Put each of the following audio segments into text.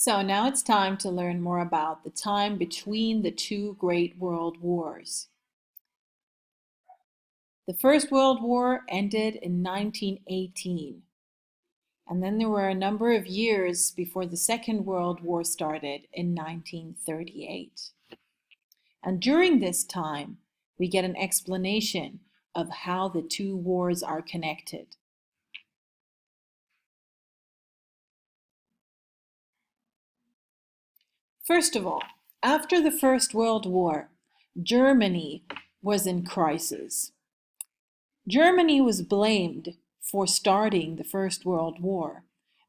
So now it's time to learn more about the time between the two great world wars. The First World War ended in 1918, and then there were a number of years before the Second World War started in 1938. And during this time, we get an explanation of how the two wars are connected. First of all, after the First World War, Germany was in crisis. Germany was blamed for starting the First World War,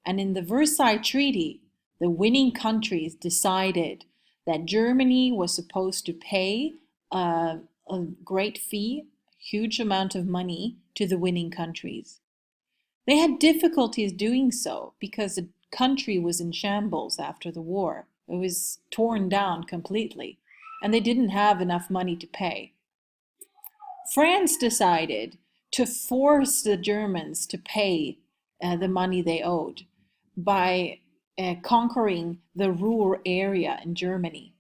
and in the Versailles Treaty, the winning countries decided that Germany was supposed to pay a great fee, huge amount of money, to the winning countries. They had difficulties doing so because the country was in shambles after the war. It was torn down completely, and they didn't have enough money to pay. France decided to force the Germans to pay the money they owed by conquering the Ruhr area in Germany.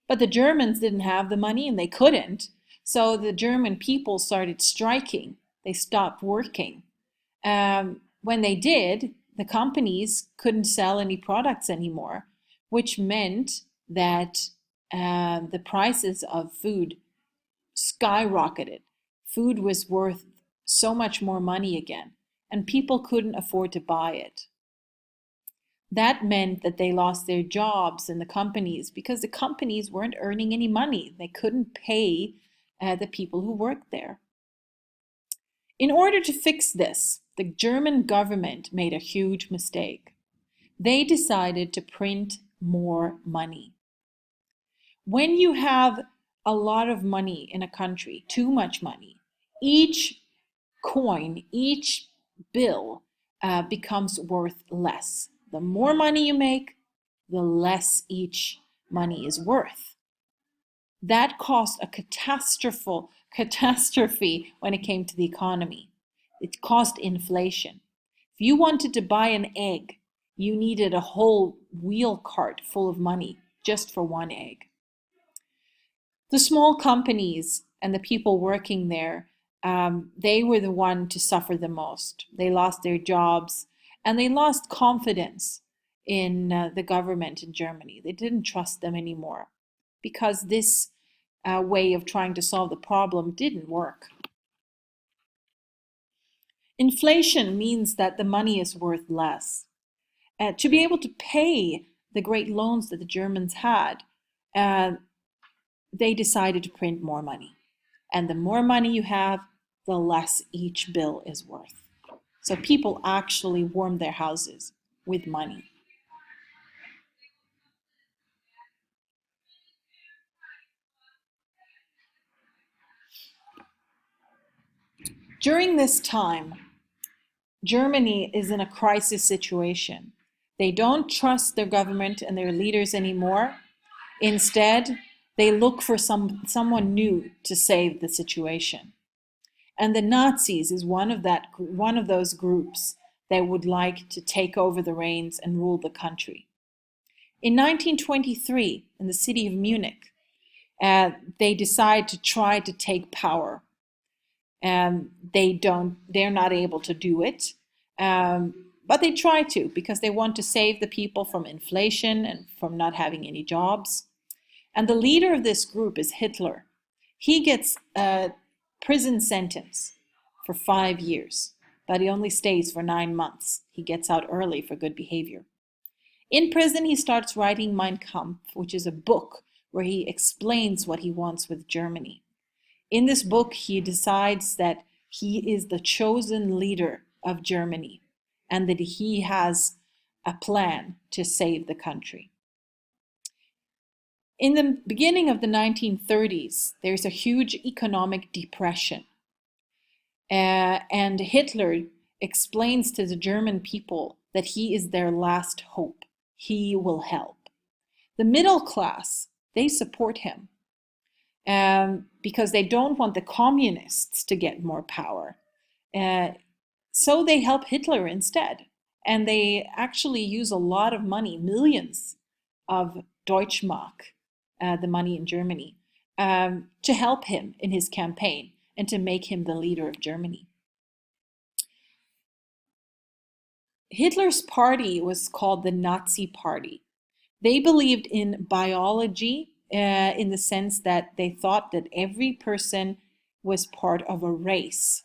But the Germans didn't have the money and they couldn't, so the German people started striking. They stopped working. When they did, the companies couldn't sell any products anymore, which meant that the prices of food skyrocketed. Food was worth so much more money again, and people couldn't afford to buy it. That meant that they lost their jobs in the companies because the companies weren't earning any money. They couldn't pay the people who worked there. In order to fix this, the German government made a huge mistake. They decided to print more money. When you have a lot of money in a country, too much money, each coin, each bill becomes worth less. The more money you make, the less each money is worth. That caused a catastrophe when it came to the economy. It caused inflation. If you wanted to buy an egg, you needed a whole wheel cart full of money just for one egg. The small companies and the people working there, they were the one to suffer the most. They lost their jobs and they lost confidence in the government in Germany. They didn't trust them anymore because this way of trying to solve the problem didn't work. Inflation means that the money is worth less. To be able to pay the great loans that the Germans had, they decided to print more money. And the more money you have, the less each bill is worth. So people actually warmed their houses with money. During this time, Germany is in a crisis situation. They don't trust their government and their leaders anymore. Instead, they look for someone new to save the situation. And the Nazis is one of those groups that would like to take over the reins and rule the country. In 1923, in the city of Munich, they decide to try to take power. They're not able to do it, but they try to because they want to save the people from inflation and from not having any jobs. And the leader of this group is Hitler. He gets a prison sentence for 5 years, but he only stays for 9 months. He gets out early for good behavior. In prison, he starts writing Mein Kampf, which is a book where he explains what he wants with Germany. In this book, he decides that he is the chosen leader of Germany and that he has a plan to save the country. In the beginning of the 1930s, there's a huge economic depression. And Hitler explains to the German people that he is their last hope. He will help. The middle class, they support him because they don't want the communists to get more power. So they help Hitler instead. And they actually use a lot of money, millions of Deutschmark, the money in Germany, to help him in his campaign and to make him the leader of Germany. Hitler's party was called the Nazi Party. They believed in biology in the sense that they thought that every person was part of a race.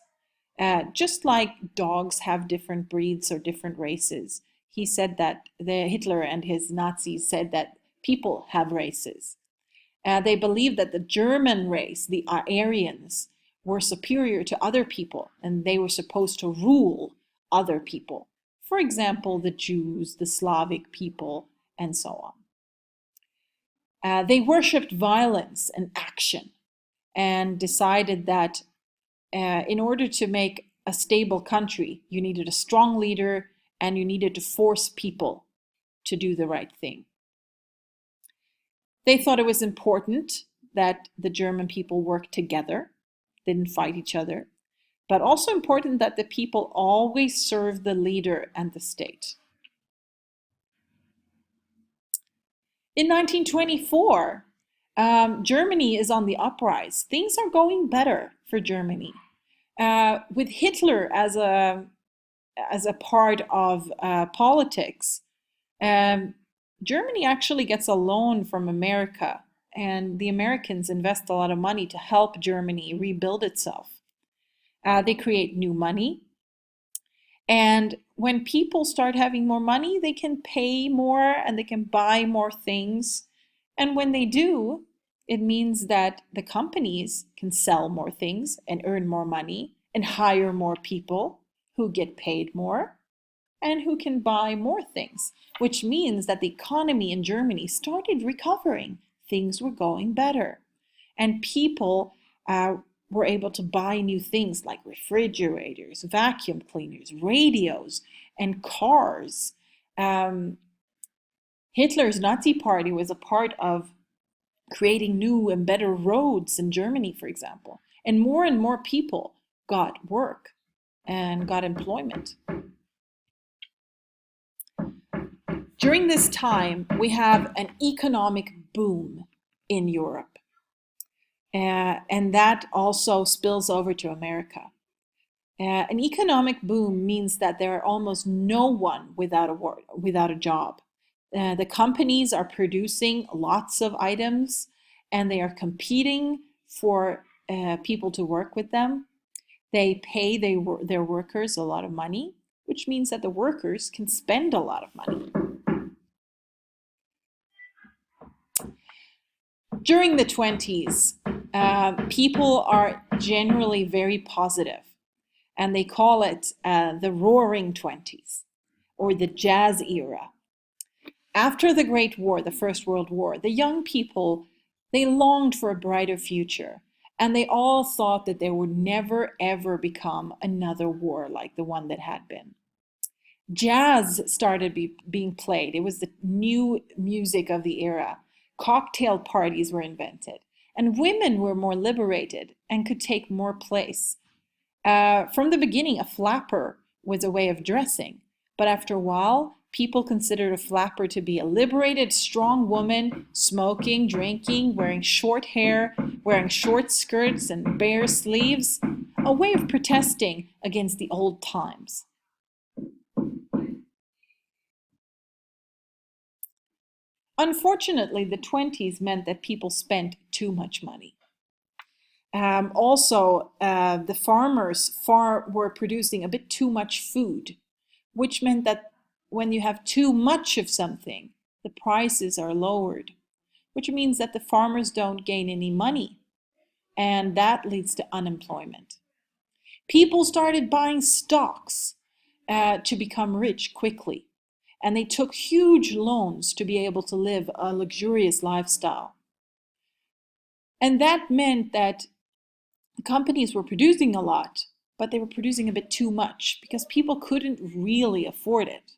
Just like dogs have different breeds or different races, he said that Hitler and his Nazis said that people have races. They believed that the German race, the Aryans, were superior to other people and they were supposed to rule other people. For example, the Jews, the Slavic people, and so on. They worshipped violence and action and decided that in order to make a stable country, you needed a strong leader and you needed to force people to do the right thing. They thought it was important that the German people worked together, didn't fight each other, but also important that the people always serve the leader and the state. In 1924, Germany is on the uprise. Things are going better for Germany. With Hitler as a part of politics, Germany actually gets a loan from America, and the Americans invest a lot of money to help Germany rebuild itself. They create new money, and when people start having more money, they can pay more and they can buy more things. And when they do, it means that the companies can sell more things and earn more money and hire more people who get paid more and who can buy more things, which means that the economy in Germany started recovering. Things were going better. And people were able to buy new things like refrigerators, vacuum cleaners, radios, and cars. Hitler's Nazi Party was a part of creating new and better roads in Germany, for example. And more people got work and got employment. During this time, we have an economic boom in Europe. And that also spills over to America. An economic boom means that there are almost no one without a job. The companies are producing lots of items and they are competing for people to work with them. They pay their workers a lot of money, which means that the workers can spend a lot of money. During the 20s, people are generally very positive, and they call it the Roaring 20s or the Jazz era. After the Great War, the First World War, the young people, they longed for a brighter future, and they all thought that there would never ever become another war like the one that had been. Jazz started being played. It was the new music of the era. Cocktail parties were invented, and women were more liberated and could take more place. From the beginning, a flapper was a way of dressing, but after a while, people considered a flapper to be a liberated, strong woman, smoking, drinking, wearing short hair, wearing short skirts and bare sleeves, a way of protesting against the old times. Unfortunately, the 20s meant that people spent too much money. The farmers were producing a bit too much food, which meant that when you have too much of something, the prices are lowered, which means that the farmers don't gain any money, and that leads to unemployment. People started buying stocks to become rich quickly, and they took huge loans to be able to live a luxurious lifestyle. And that meant that the companies were producing a lot, but they were producing a bit too much because people couldn't really afford it.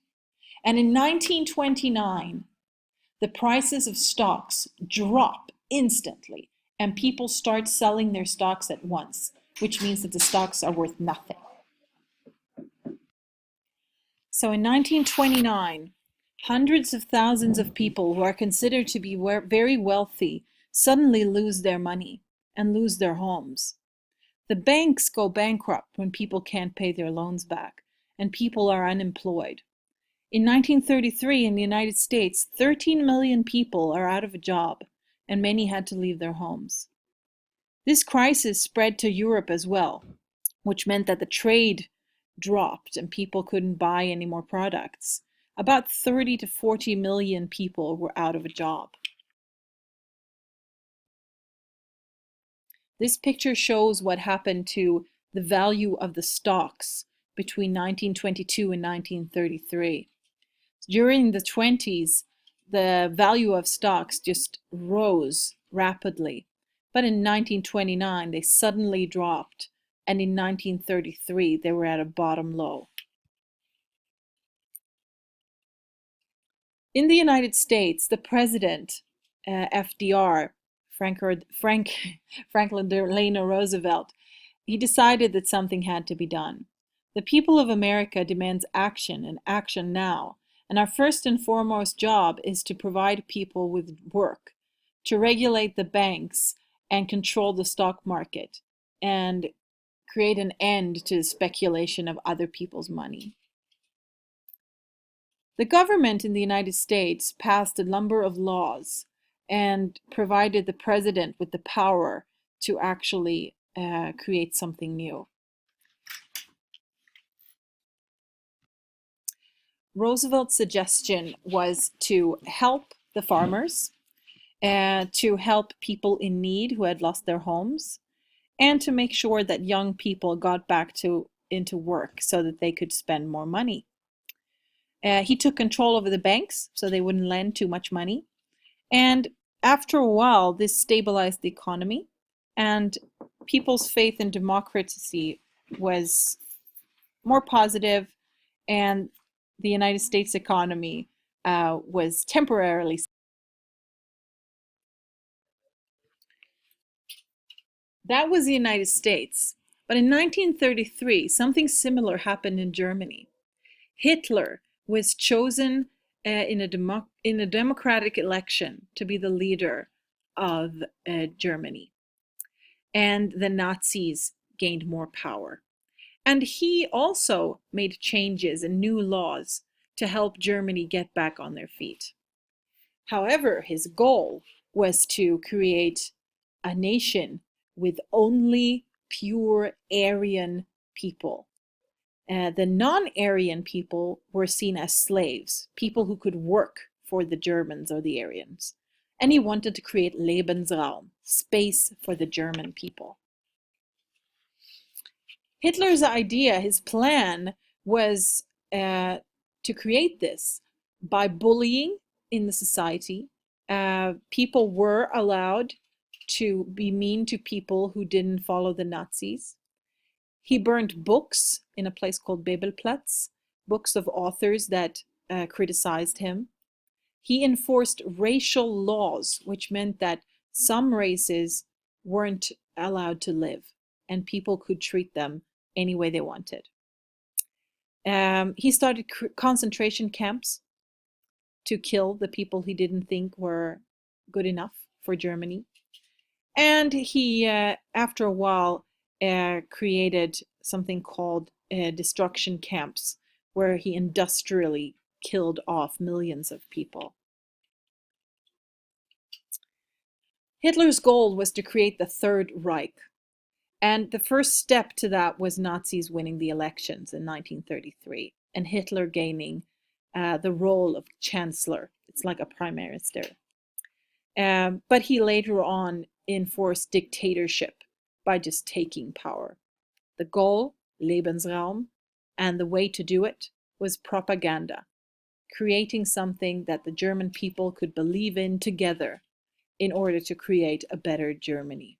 And in 1929, the prices of stocks drop instantly, and people start selling their stocks at once, which means that the stocks are worth nothing. So in 1929, hundreds of thousands of people who are considered to be very wealthy suddenly lose their money and lose their homes. The banks go bankrupt when people can't pay their loans back, and people are unemployed. In 1933, in the United States, 13 million people are out of a job, and many had to leave their homes. This crisis spread to Europe as well, which meant that the trade dropped and people couldn't buy any more products. About 30 to 40 million people were out of a job. This picture shows what happened to the value of the stocks between 1922 and 1933. During the 20s, the value of stocks just rose rapidly. But in 1929, they suddenly dropped. And in 1933, they were at a bottom low. In the United States, the president, FDR, Franklin Delano Roosevelt, he decided that something had to be done. The people of America demands action, and action now. And our first and foremost job is to provide people with work, to regulate the banks and control the stock market, and create an end to the speculation of other people's money. The government in the United States passed a number of laws and provided the president with the power to actually create something new. Roosevelt's suggestion was to help the farmers, to help people in need who had lost their homes, and to make sure that young people got back into work so that they could spend more money. He took control over the banks so they wouldn't lend too much money. And after a while, this stabilized the economy, and people's faith in democracy was more positive, and the United States economy was temporarily. That was the United States. But in 1933, something similar happened in Germany. Hitler was chosen in a democratic election to be the leader of Germany. And the Nazis gained more power. And he also made changes and new laws to help Germany get back on their feet. However, his goal was to create a nation with only pure Aryan people. The non-Aryan people were seen as slaves, people who could work for the Germans or the Aryans. And he wanted to create Lebensraum, space for the German people. Hitler's idea, his plan, was to create this by bullying in the society. People were allowed to be mean to people who didn't follow the Nazis. He burned books in a place called Bebelplatz, books of authors that criticized him. He enforced racial laws, which meant that some races weren't allowed to live, and people could treat them any way they wanted. He started concentration camps to kill the people he didn't think were good enough for Germany. And he, after a while, created something called destruction camps, where he industrially killed off millions of people. Hitler's goal was to create the Third Reich. And the first step to that was Nazis winning the elections in 1933 and Hitler gaining the role of chancellor. It's like a prime minister. But he later on enforced dictatorship by just taking power. The goal, Lebensraum, and the way to do it was propaganda, creating something that the German people could believe in together in order to create a better Germany.